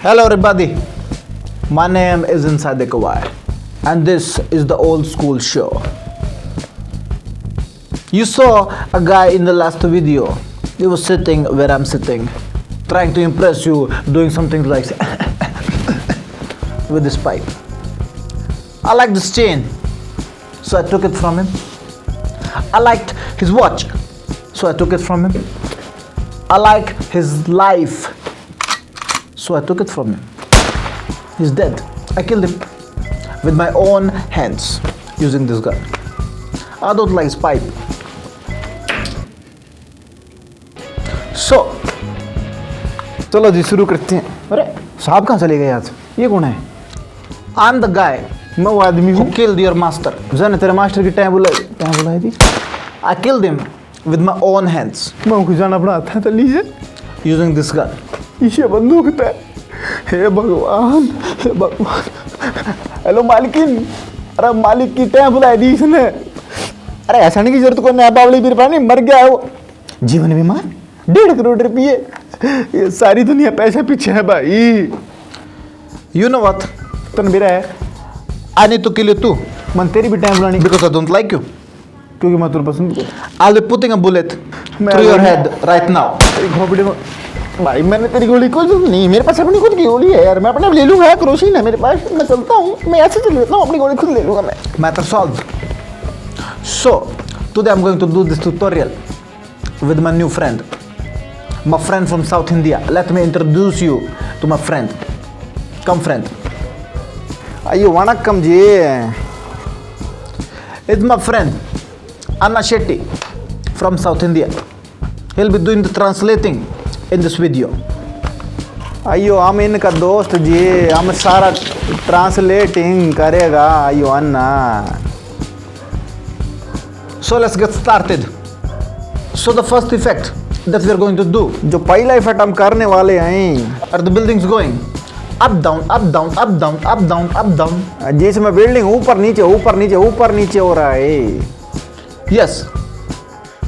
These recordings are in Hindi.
Hello everybody, my name is Inside the Kawai and this is the old school show. You saw a guy in the last video. He was sitting where I'm sitting, trying to impress you, doing something like with this pipe. I liked this chain, so I took it from him. I liked his watch, so I took it from him. I like his life, so I took it from him. He's dead. I killed him with my own hands using this gun. I don't like his pipe. So, चलो जी शुरू करते हैं. अरे साहब कहाँ चले गए आज? ये कौन है? I'm the guy. मैं वो आदमी हूँ. Killed your master. जाने तेरे मास्टर की टाइम बुलाई थी. I killed him with my own hands. मैं उनको जाना पड़ा था तो लीजिए. Using this gun. ये बंदूक है. हे भगवान, हे भगवान. हेलो मालिकिन. अरे मालिक की टाइम बुलाई दी इसने. अरे ऐसा नहीं की जरूरत कोई नया बावली बीर पानी मर गया है वो. जीवन बीमा 1.5 करोड़ रुपये. ये सारी दुनिया पैसे पीछे है भाई. You know what? तन मेरा है. I need to kill you too. मन तेरी भी time Bulani. Because I don't like you. क्योंकि मैं तुझे पसंद नहीं. I'll be putting a bullet through your head right now. तेरी खोपड़ी में भाई मैंने तेरी गोली को नहीं. मेरे पास अपनी खुद की गोली है यार. मैं अपने ले लूँगा. क्रोशीन है मेरे पास. मैं चलता हूँ. मैं ऐसे चल लेता हूँ. अपनी गोली खुद ले लूँगा मैं. Matter solved. So today I'm going to do this tutorial with my new friend. My friend from South India. Let me introduce you to my friend. Come friend. Ayyo vanakkam ji. It's my friend Anna Shetty from South India. He'll be doing the translating in this video. अयो हम इनका दोस्त जी. हम सारा ट्रांसलेटिंग करेगा. अयो अन्ना. So let's get started. So the first effect that we are going to do, जो पहला इफेक्ट हम करने वाले हैं, are the buildings going up down up down up down up down up down. जिसमें बिल्डिंग ऊपर नीचे ऊपर नीचे ऊपर नीचे हो रहा है. Yes.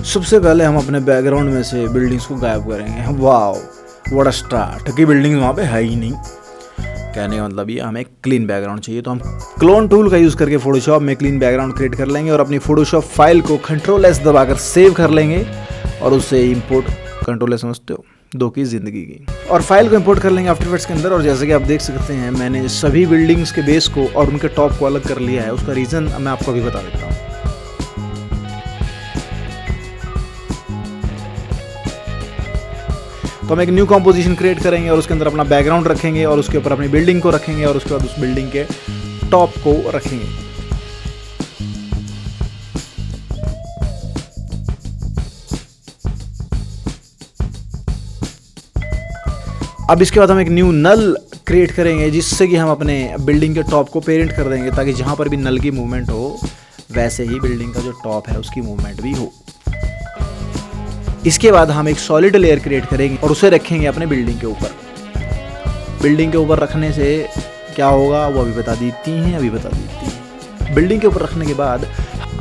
सबसे पहले हम अपने बैकग्राउंड में से बिल्डिंग्स को गायब करेंगे. Wow what a start. कि बिल्डिंग्स वहाँ पे है ही नहीं. कहने का मतलब ये हमें क्लीन बैकग्राउंड चाहिए. तो हम क्लोन टूल का यूज़ करके फोटोशॉप में क्लीन बैकग्राउंड क्रिएट कर लेंगे और अपनी फोटोशॉप फाइल को Ctrl+S दबाकर सेव कर लेंगे और उससे इंपोर्ट. Ctrl+S समझते हो 2 की ज़िंदगी की. और फाइल को इंपोर्ट कर लेंगे आफ्टर इफेक्ट्स के अंदर. और जैसे कि आप देख सकते हैं मैंने सभी बिल्डिंग्स के बेस को और उनके टॉप को अलग कर लिया है. उसका रीज़न मैं आपको अभी बता देता हूँ. तो हम एक न्यू कॉम्पोजिशन क्रिएट करेंगे और उसके अंदर अपना बैकग्राउंड रखेंगे और उसके ऊपर अपनी बिल्डिंग को रखेंगे और उसके बाद उस बिल्डिंग के टॉप को रखेंगे. अब इसके बाद हम एक न्यू नल क्रिएट करेंगे जिससे कि हम अपने बिल्डिंग के टॉप को पेरेंट कर देंगे ताकि जहां पर भी नल की मूवमेंट हो वैसे ही बिल्डिंग का जो टॉप है उसकी मूवमेंट भी हो. इसके बाद हम एक सॉलिड लेयर क्रिएट करेंगे और उसे रखेंगे अपने बिल्डिंग के ऊपर. बिल्डिंग के ऊपर रखने से क्या होगा वो अभी बता देती हैं. बिल्डिंग के ऊपर रखने के बाद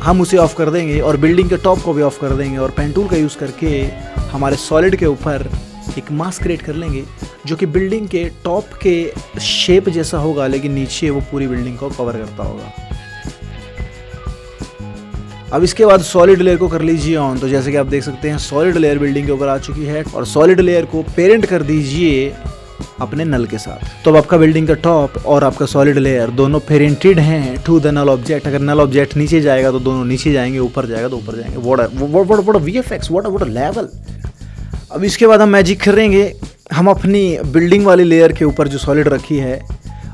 हम उसे ऑफ कर देंगे और बिल्डिंग के टॉप को भी ऑफ कर देंगे और पेन टूल का यूज़ करके हमारे सॉलिड के ऊपर एक मास्क क्रिएट कर लेंगे जो कि बिल्डिंग के टॉप के शेप जैसा होगा लेकिन नीचे वो पूरी बिल्डिंग को कवर करता होगा. अब इसके बाद सॉलिड लेयर को कर लीजिए ऑन. तो जैसे कि आप देख सकते हैं सॉलिड लेयर बिल्डिंग के ऊपर आ चुकी है और सॉलिड लेयर को पेरेंट कर दीजिए अपने नल के साथ. तो अब आपका बिल्डिंग का टॉप और आपका सॉलिड लेयर दोनों पेरेंटेड हैं टू द नल ऑब्जेक्ट. अगर नल ऑब्जेक्ट नीचे जाएगा तो दोनों नीचे जाएंगे, ऊपर जाएगा तो ऊपर जाएंगे. What a VFX, what a level. अब इसके बाद हम मैजिक करेंगे. हम अपनी बिल्डिंग वाली लेयर के ऊपर जो सॉलिड रखी है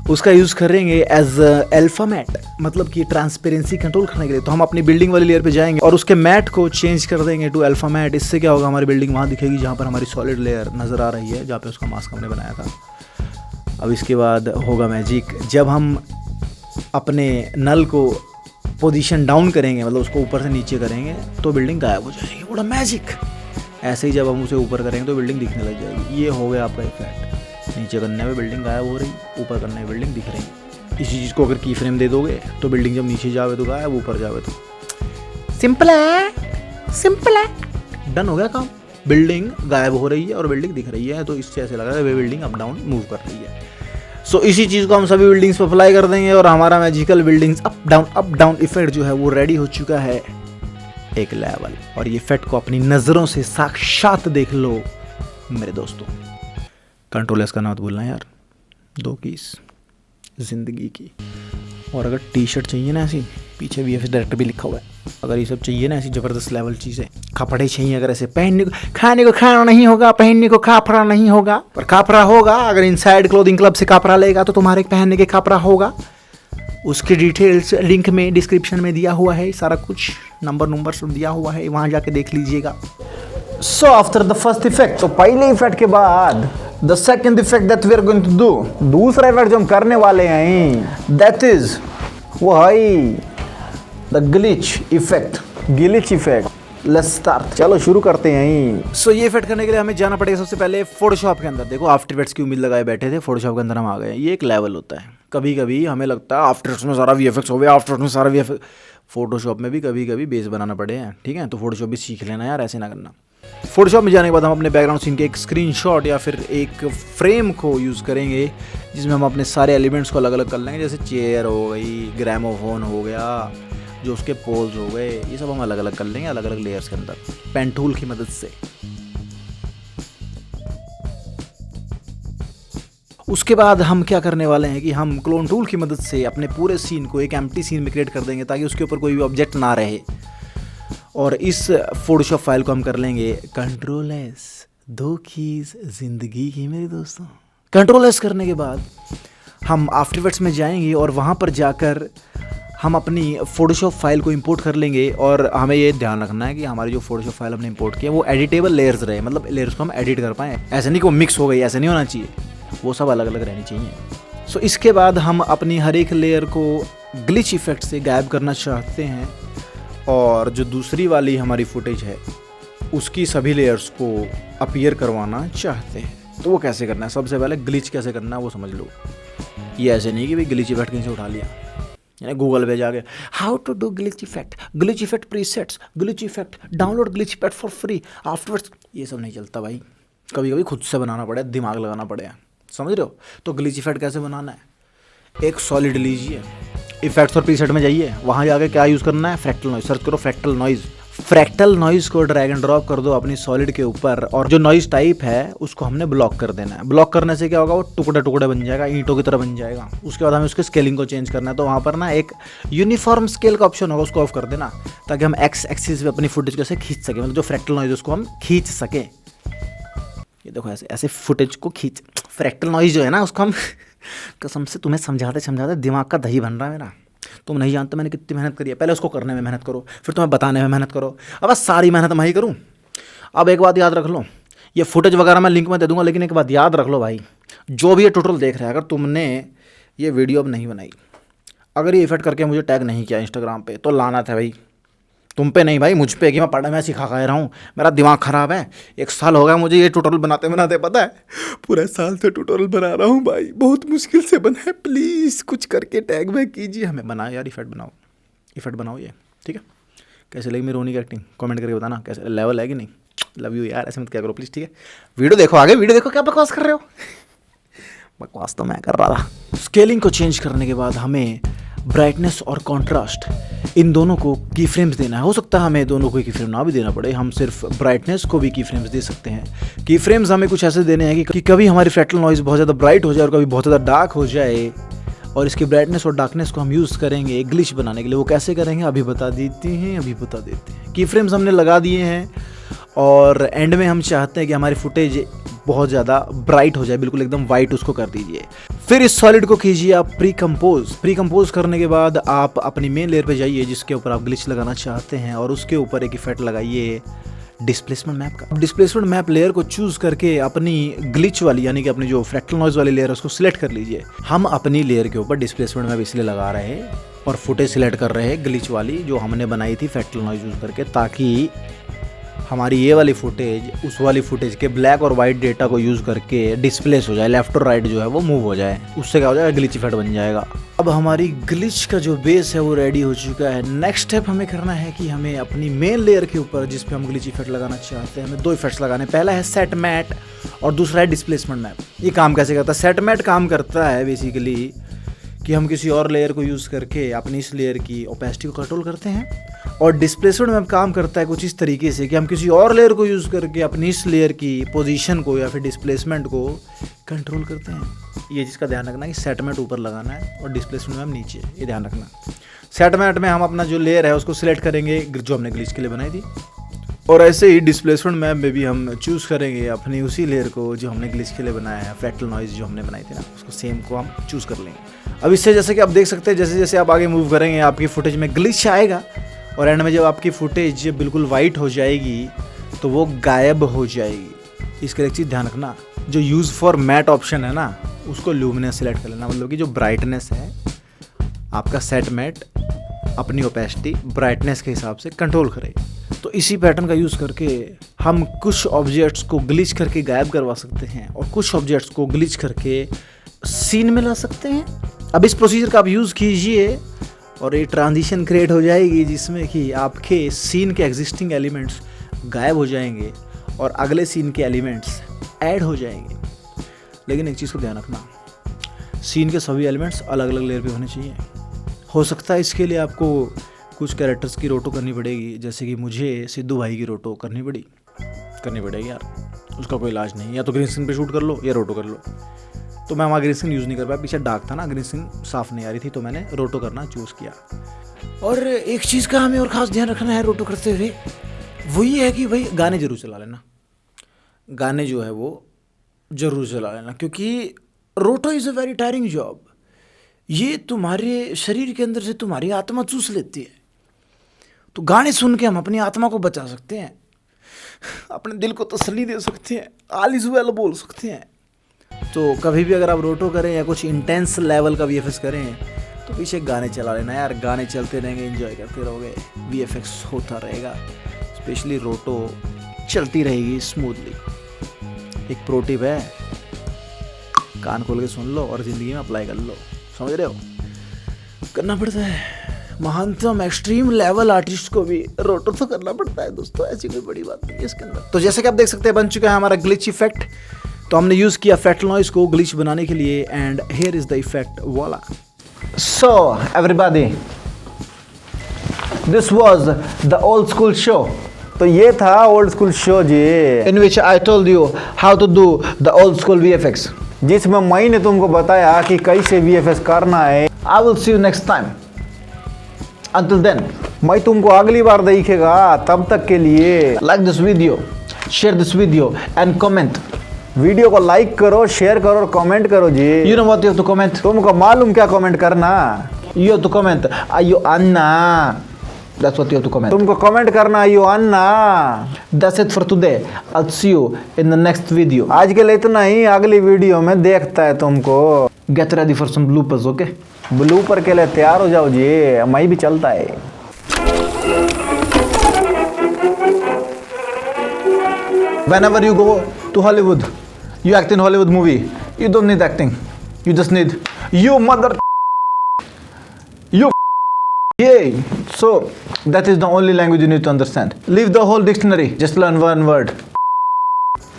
उसका यूज़ करेंगे एज अल्फा मैट, मतलब कि ट्रांसपेरेंसी कंट्रोल करने के लिए. तो हम अपनी बिल्डिंग वाली लेयर पे जाएंगे और उसके मैट को चेंज कर देंगे टू अल्फा मैट. इससे क्या होगा, हमारी बिल्डिंग वहाँ दिखेगी जहाँ पर हमारी सॉलिड लेयर नज़र आ रही है, जहाँ पे उसका मास्क हमने बनाया था. अब इसके बाद होगा मैजिक. जब हम अपने नल को पोजीशन डाउन करेंगे, मतलब उसको ऊपर से नीचे करेंगे, तो बिल्डिंग गायब हो जाएगी. बड़ा मैजिक. ऐसे ही जब हम उसे ऊपर करेंगे तो बिल्डिंग दिखने लग जाएगी. ये हो गया आपका इफेक्ट. नीचे करने में बिल्डिंग गायब हो रही, ऊपर करने में बिल्डिंग दिख रही. इसी चीज़ को अगर की फ्रेम दे दोगे तो बिल्डिंग जब नीचे जावे तो गायब, ऊपर जावे तो. सिंपल है, सिंपल है. डन हो गया काम. बिल्डिंग गायब हो रही है और बिल्डिंग दिख रही है, तो इससे ऐसे लग रहा है वे बिल्डिंग अप डाउन मूव कर रही है। सो इसी चीज़ को हम सभी बिल्डिंग्स पर अप्लाई कर देंगे और हमारा magical buildings up down effect जो है वो रेडी हो चुका है एक लेवल। और ये इफेक्ट को अपनी नज़रों से साक्षात देख लो मेरे दोस्तों। कंट्रोल एस का नाम भूलना यार, 2 कीज जिंदगी की। और अगर टी शर्ट चाहिए ना ऐसी, पीछे VFX डायरेक्टर भी लिखा हुआ है, अगर ये सब चाहिए ना ऐसी ज़बरदस्त लेवल चीज़ें, कपड़े चाहिए अगर ऐसे, पहनने को खाने को खाना नहीं होगा, पहनने को कापड़ा नहीं होगा, पर कापड़ा होगा। अगर इनसाइड क्लोथिंग क्लब से कापड़ा लेगा तो तुम्हारे पहनने के कापड़ा होगा। उसकी डिटेल्स लिंक में डिस्क्रिप्शन में दिया हुआ है, सारा कुछ नंबर सब दिया हुआ है, वहाँ जाके देख लीजिएगा। So after the first effect, तो पहले इफेक्ट के बाद the second effect that we are going to do, दूसरा इफेक्ट जो हम करने वाले हैं दैट इज वो है the glitch effect. Let's start, चलो शुरू करते हैं। सो ये इफेक्ट करने के लिए हमें जाना पड़ेगा सबसे पहले फोटोशॉप के अंदर। देखो आफ्टर इफेक्ट्स की उम्मीद लगाए बैठे थे, फोटोशॉप के अंदर हम आ गए। ये एक लेवल होता है, कभी कभी हमें लगता है आफ्टर इफेक्ट्स में सारा VFX हो गया, आफ्टर इफेक्ट्स में सारा VFX, फोटोशॉप में भी कभी कभी बेस बनाना पड़े हैं, ठीक है। तो फोटोशॉप भी सीख लेना यार, ऐसे ना करना। फोटोशॉप में जाने के बाद हम अपने बैकग्राउंड सीन के एक स्क्रीनशॉट या फिर एक फ्रेम को यूज़ करेंगे, जिसमें हम अपने सारे एलिमेंट्स को अलग अलग कर लेंगे। जैसे चेयर हो गई, ग्रामोफोन हो गया, जो उसके पोल्स हो गए, ये सब हम अलग अलग कर लेंगे अलग अलग लेयर्स के अंदर पेन टूल की मदद से। उसके बाद हम क्या करने वाले हैं कि हम क्लोन टूल की मदद से अपने पूरे सीन को एक एम्प्टी सीन में क्रिएट कर देंगे, ताकि उसके ऊपर कोई भी ऑब्जेक्ट ना रहे। और इस फोटोशॉप फाइल को हम कर लेंगे कंट्रोल एस, 2 कीज जिंदगी की मेरे दोस्तों। कंट्रोल एस करने के बाद हम आफ्टर इफेक्ट्स में जाएंगे और वहाँ पर जाकर हम अपनी फोटोशॉप फाइल को इंपोर्ट कर लेंगे। और हमें ये ध्यान रखना है कि हमारी जो फोटोशॉप फाइल हमने इंपोर्ट की है वो एडिटेबल लेयर्स रहे, मतलब लेयर्स को हम एडिट कर पाएँ। ऐसे नहीं कि वो मिक्स हो गई, ऐसे नहीं होना चाहिए, वो सब अलग अलग रहनी चाहिए। सो इसके बाद हम अपनी हर एक लेयर को ग्लिच इफेक्ट से गायब करना चाहते हैं, और जो दूसरी वाली हमारी फुटेज है उसकी सभी लेयर्स को अपीयर करवाना चाहते हैं। तो वो कैसे करना है, सबसे पहले ग्लिच कैसे करना है वो समझ लो। ये ऐसे नहीं कि भाई ग्लिच इफेक्ट कहीं से उठा लिया, यानी गूगल पे जाके how to do glitch effect presets, glitch effect download glitch effect for free afterwards, ये सब नहीं चलता भाई। कभी कभी खुद से बनाना पड़े, दिमाग लगाना पड़े, समझ रहे हो। तो ग्लिच इफेक्ट कैसे बनाना है, एक सॉलिड लीजिए, इफेक्ट्स और प्रीसेट में जाइए, वहाँ जाके क्या यूज़ करना है, फ्रैक्टल नॉइज, सर्च करो फ्रैक्टल नॉइज को ड्रैग एंड ड्रॉप कर दो अपनी सॉलिड के ऊपर, और जो नॉइज टाइप है उसको हमने ब्लॉक कर देना है। ब्लॉक करने से क्या होगा, वो टुकड़े टुकड़े बन जाएगा, ईंटों की तरह बन जाएगा। उसके बाद हमें उसके स्केलिंग को चेंज करना है, तो वहाँ पर ना एक यूनिफॉर्म स्केल का ऑप्शन होगा, उसको ऑफ कर देना, ताकि हम एक्स एक्सिस पे अपनी फुटेज को ऐसे खींच सकें, मतलब जो फ्रैक्टल नॉइज उसको हम खींच सकें। ये देखो ऐसे ऐसे फुटेज को खींच, फ्रैक्टल नॉइज जो है ना उसको हम कसम से तुम्हें समझाते दिमाग का दही बन रहा है मेरा। तुम नहीं जानते मैंने कितनी मेहनत करी है, पहले उसको करने में मेहनत करो, फिर तुम्हें बताने में मेहनत करो। अब बस सारी मेहनत मैं ही करूँ। अब एक बात याद रख लो, ये फुटेज वगैरह मैं लिंक में दे दूंगा, लेकिन एक बात याद रख लो भाई, जो भी ये ट्यूटोरियल देख रहा है, अगर तुमने ये वीडियो अब नहीं बनाई, अगर ये इफेक्ट करके मुझे टैग नहीं किया इंस्टाग्राम पे, तो लाना था भाई, तुम पे नहीं भाई, मुझ पे, कि मैं पढ़ा मैं सिखा खा रहा हूँ, मेरा दिमाग ख़राब है। 1 साल हो गया मुझे ये ट्यूटोरियल बनाते, पता है पूरा साल से ट्यूटोरियल बना रहा हूँ भाई, बहुत मुश्किल से बना है। प्लीज़ कुछ करके टैग बैग कीजिए हमें, बनाओ यार, इफेक्ट बनाओ ये, ठीक है। कैसे लगी मेरी रोनी की एक्टिंग, कमेंट करके बताना कैसे, लेवल है कि नहीं। लव यू यार, ऐसे मत क्या करो प्लीज़, ठीक है। वीडियो देखो आगे, वीडियो देखो, क्या बकवास कर रहे हो। बकवास तो मैं कर रहा था। स्केलिंग को चेंज करने के बाद हमें ब्राइटनेस और कॉन्ट्रास्ट, इन दोनों को की फ्रेम्स देना है। हो सकता है हमें दोनों को की फ्रेम ना भी देना पड़े, हम सिर्फ ब्राइटनेस को भी की फ्रेम्स दे सकते हैं। की फ्रेम्स हमें कुछ ऐसे देने हैं कि कभी हमारी फ्रैक्टल नॉइज बहुत ज़्यादा ब्राइट हो जाए और कभी बहुत ज़्यादा डार्क हो जाए, और इसकी ब्राइटनेस और डार्कनेस को हम यूज़ करेंगे ग्लिच बनाने के लिए। वो कैसे करेंगे अभी बता देते हैं। की फ्रेम्स हमने लगा दिए हैं, और एंड में हम चाहते हैं कि हमारी फुटेज बहुत ज़्यादा ब्राइट हो जाए, बिल्कुल एकदम वाइट, उसको कर दीजिए। फिर इस सॉलिड को कीजिए आप प्री कंपोज करने के बाद आप अपनी मेन लेयर पे जाइए जिसके ऊपर आप ग्लिच लगाना चाहते हैं, और उसके ऊपर एक इफेक्ट लगाइए डिस्प्लेसमेंट मैप का। डिस्प्लेसमेंट मैप लेयर को चूज़ करके अपनी ग्लिच वाली, यानी कि अपनी जो फ्रैक्टल नॉइज वाली लेयर है उसको सिलेक्ट कर लीजिए। हम अपनी लेयर के ऊपर डिस्प्लेसमेंट मैप इसलिए लगा रहे हैं और फुटेज सिलेक्ट कर रहे हैं ग्लिच वाली जो हमने बनाई थी फ्रैक्टल नॉइज यूज़ करके, ताकि हमारी ये वाली फुटेज उस वाली फुटेज के ब्लैक और वाइट डेटा को यूज़ करके डिस्प्लेस हो जाए, लेफ्ट और राइट जो है वो मूव हो जाए, उससे क्या हो जाएगा, ग्लिच इफेक्ट बन जाएगा। अब हमारी ग्लिच का जो बेस है वो रेडी हो चुका है। नेक्स्ट स्टेप हमें करना है कि हमें अपनी मेन लेयर के ऊपर जिस पे हम ग्लिच इफेक्ट लगाना चाहते हैं, हमें 2 इफेक्ट्स लगाने। पहला है सेट मैट और दूसरा है डिस्प्लेसमेंट मैप। ये काम कैसे करता है? सेट मैट काम करता है बेसिकली कि हम किसी और लेयर को यूज़ करके अपनी इस लेयर की ओपेसिटी को कंट्रोल करते हैं, और डिस्प्लेसमेंट मैप काम करता है कुछ इस तरीके से कि हम किसी और लेयर को यूज़ करके अपनी इस लेयर की पोजीशन को या फिर डिस्प्लेसमेंट को कंट्रोल करते हैं। ये चीज़ का ध्यान रखना कि सेट मैट ऊपर लगाना है और डिस्प्लेसमेंट मैप नीचे, ये ध्यान रखना। सेट मैट में हम अपना जो लेयर है उसको सिलेक्ट करेंगे जो हमने ग्लिच के लिए बनाई थी, और ऐसे ही डिस्प्लेसमेंट मैप में भी हम चूज़ करेंगे अपनी उसी लेयर को जो हमने ग्लिच के लिए बनाया है, फ्रैक्टल नॉइज़ जो हमने बनाई थी ना, उसको सेम को हम चूज़ कर लेंगे। अब इससे जैसे कि आप देख सकते हैं, जैसे जैसे आप आगे मूव करेंगे आपकी फुटेज में ग्लिच आएगा, और एंड में जब आपकी फुटेज बिल्कुल वाइट हो जाएगी तो वो गायब हो जाएगी। इसके लिए एक चीज़ ध्यान रखना, जो यूज़ फॉर मैट ऑप्शन है ना, उसको ल्यूमिनेंस सेलेक्ट कर लेना। मतलब कि जो ब्राइटनेस है आपका सेट मैट अपनी ओपेसिटी ब्राइटनेस के हिसाब से कंट्रोल करे। तो इसी पैटर्न का यूज़ करके हम कुछ ऑब्जेक्ट्स को ग्लिच करके गायब करवा सकते हैं और कुछ ऑब्जेक्ट्स को ग्लिच करके सीन में ला सकते हैं। अब इस प्रोसीजर का आप यूज़ कीजिए और ये ट्रांजिशन क्रिएट हो जाएगी जिसमें कि आपके सीन के एग्जिस्टिंग एलिमेंट्स गायब हो जाएंगे और अगले सीन के एलिमेंट्स ऐड हो जाएंगे। लेकिन एक चीज़ को ध्यान रखना, सीन के सभी एलिमेंट्स अलग अलग लेयर पे होने चाहिए। हो सकता है इसके लिए आपको कुछ कैरेक्टर्स की रोटो करनी पड़ेगी, जैसे कि मुझे सिद्धू भाई की रोटो करनी पड़ेगी यार, उसका कोई इलाज नहीं। या तो ग्रीन स्क्रीन पे शूट कर लो या रोटो कर लो। तो मैं वहाँ ग्रीन स्क्रीन यूज़ नहीं कर पाया, पीछे डार्क था ना, ग्रीन स्क्रीन साफ़ नहीं आ रही थी, तो मैंने रोटो करना चूज़ किया। और एक चीज़ का हमें और ख़ास ध्यान रखना है रोटो करते हुए, वो ये है कि भाई गाने ज़रूर चला लेना, गाने जो है वो ज़रूर चला लेना, क्योंकि रोटो is a very tiring job. ये तुम्हारे शरीर के अंदर से तुम्हारी आत्मा चूस लेती है। तो गाने सुन के हम अपनी आत्मा को बचा सकते हैं, अपने दिल को तसल्ली दे सकते हैं, ऑल इज़ वेल बोल सकते हैं। तो कभी भी अगर आप रोटो करें या कुछ इंटेंस लेवल का वीएफएक्स करें तो पीछे गाने चला लेना यार, गाने चलते रहेंगे, एंजॉय करते रहोगे, वीएफएक्स होता रहेगा, स्पेशली रोटो चलती रहेगी स्मूथली। एक प्रो टिप है, कान खोल के सुन लो और ज़िंदगी में अप्लाई कर लो, समझ रहे हो? करना पड़ता है, महानतम एक्सट्रीम लेवल आर्टिस्ट को भी रोटो तो करना पड़ता है दोस्तों, ऐसी कोई बड़ी बात नहीं है इसके अंदर। तो जैसे कि आप देख सकते हैं बन चुका है हमारा ग्लिच इफेक्ट। तो हमने यूज़ किया फ्रैक्टल नॉइज़ को ग्लिच बनाने के लिए, and here is the effect, voila. So everybody, this was the old school show. तो ये था ओल्ड स्कूल शो जी, in which I told you how to do the old school VFX, जिसमें मैंने तुमको बताया कि कैसे वीएफएक्स करना है। I will see you next time, until then मैं तुमको अगली बार देखेगा, तब तक के लिए like this video, share this video and comment. Video को लाइक करो, शेयर करो और कमेंट करो जी। You know what you have to comment, तुमको मालूम क्या कमेंट करना? यू हैव टू कमेंट अयो अन्ना, that's what you have to comment. तुमको कमेंट करना अयो अन्ना। That's it for today, I will see you in the next video. आज के लिए इतना ही, अगली वीडियो में देखता है तुमको। Get ready for some bloopers, okay? Blooper के लिए तैयार हो जाओ जी, मैं भी चलता है। Whenever you go to Hollywood, you act in Hollywood movie. You don't need acting. You just need you mother. You. Yeah. So that is the only language you need to understand. Leave the whole dictionary. Just learn one word.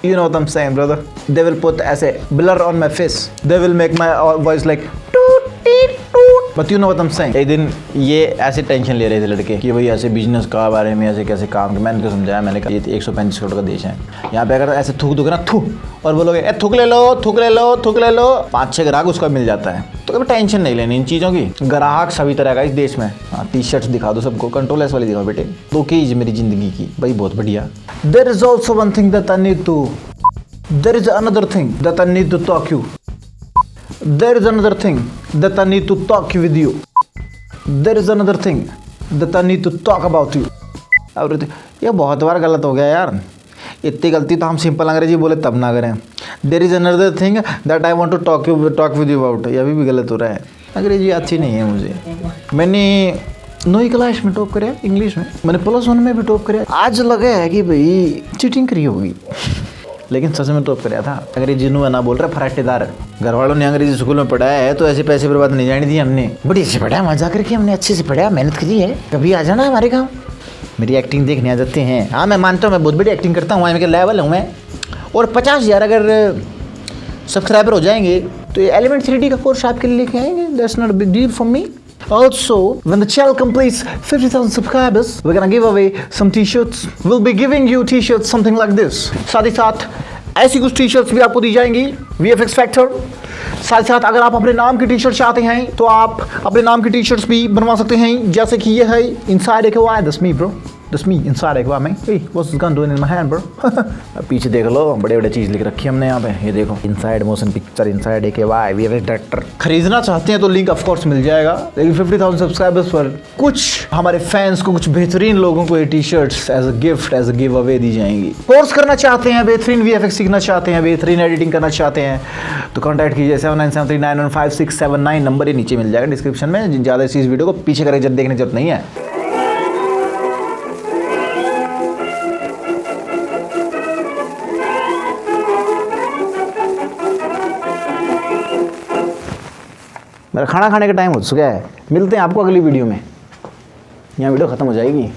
You know what I'm saying, brother? They will put as a blur on my face. They will make my voice like toot toot toot. But you know what I'm saying? एक दिन ये ऐसे टेंशन ले रहे थे लड़के कि भाई ऐसे बिजनेस का बारे में, ऐसे कैसे काम के। मैंने उनको समझाया, मैंने कहा ये 135 करोड़ का देश है, यहाँ पे अगर ऐसे थूक दोगे ना, थू और बोलोगे ए थूक ले लो, थूक ले लो, थूक ले लो, 5-6 ग्राहक उसका मिल जाता है। तो कभी टेंशन नहीं लेनी इन चीज़ों की। ग्राहक सभी तरह का इस देश में। हाँ, टी शर्ट्स दिखा दो सबको, कंट्रोल एस वाली दिखाओ बेटे। तो कीज मेरी जिंदगी की भाई बहुत बढ़िया। There is also one thing that I need to, there is another thing that I need to talk you, there is another thing that I need to talk with you, there is another thing that I need to talk about you. Everything. ये बहुत बार गलत हो गया यार, इतनी गलती तो हम सिंपल अंग्रेजी बोले तब ना करें। There is another thing that I want to talk with you about, ये अभी भी गलत हो रहा है। अंग्रेजी अच्छी नहीं है मुझे। मैनी नौवीं क्लास में टॉप करे इंग्लिश में, मैंने +1 में भी टॉप करे। आज लगे है कि भाई चीटिंग करी होगी, लेकिन सच में टॉप कराया था। अंग्रेजी नु ना बोल रहा फराटेदार। घर वालों ने अंग्रेजी स्कूल में पढ़ाया है तो ऐसे पैसे बर्बाद नहीं जाने दिए हमने। बड़ी अच्छे पढ़ा, मजा करके हमने अच्छे से पढ़ा, मेहनत करी है। कभी आ जाना हमारे गाँव, मेरी एक्टिंग देखने आ जाते हैं। हाँ मैं मानता हूँ मैं बहुत बड़ी एक्टिंग करता हूँ, मैं लेवल हूँ मैं। और 50,000 अगर सब्सक्राइबर हो जाएंगे तो ये एलिमेंट 3D का कोर्स आपके लिए लेके आएंगे। That's not a big deal for me. Also, when the channel completes 50,000 subscribers, we're gonna give away some t-shirts. We'll be giving you t-shirts something like this. साथ ही साथ ऐसी कुछ टी-शर्ट्स भी आपको दी जाएंगी VFX Factor। साथ ही साथ अगर आप अपने नाम की टी-शर्ट चाहते हैं तो आप अपने नाम की टी-शर्ट्स भी बनवा सकते हैं, जैसे कि ये है इनसाइड एक वाई दस मी ब्रो, दस मी इनसाइड एक वाई में। What's this gun doing in my hand bro. पीछे देख लो, बड़े बड़े चीज़ लिख रखी है हमने यहाँ पे, ये देखो इनसाइड मोशन पिक्चर, इनसाइड एक वाई VFX डायरेक्टर। खरीदना चाहते हैं तो लिंक ऑफ कोर्स मिल जाएगा, लेकिन 50,000 सब्सक्राइबर्स पर कुछ हमारे फैंस को, कुछ बेहतरीन लोगों को ये T-shirts as a gift, as a giveaway दी जाएंगी। कोर्स करना चाहते हैं, बेहतरीन VFX सीखना चाहते हैं, बेहतरीन एडिटिंग करना चाहते हैं तो कॉन्टैक्ट कीजिए 7973915679। नंबर ही नीचे मिल जाएगा डिस्क्रिप्शन में। ज़्यादा इस वीडियो को पीछे करके देखने की जरूरत नहीं है। मेरा खाना खाने का टाइम हो चुका है, मिलते हैं आपको अगली वीडियो में। यहाँ वीडियो ख़त्म हो जाएगी।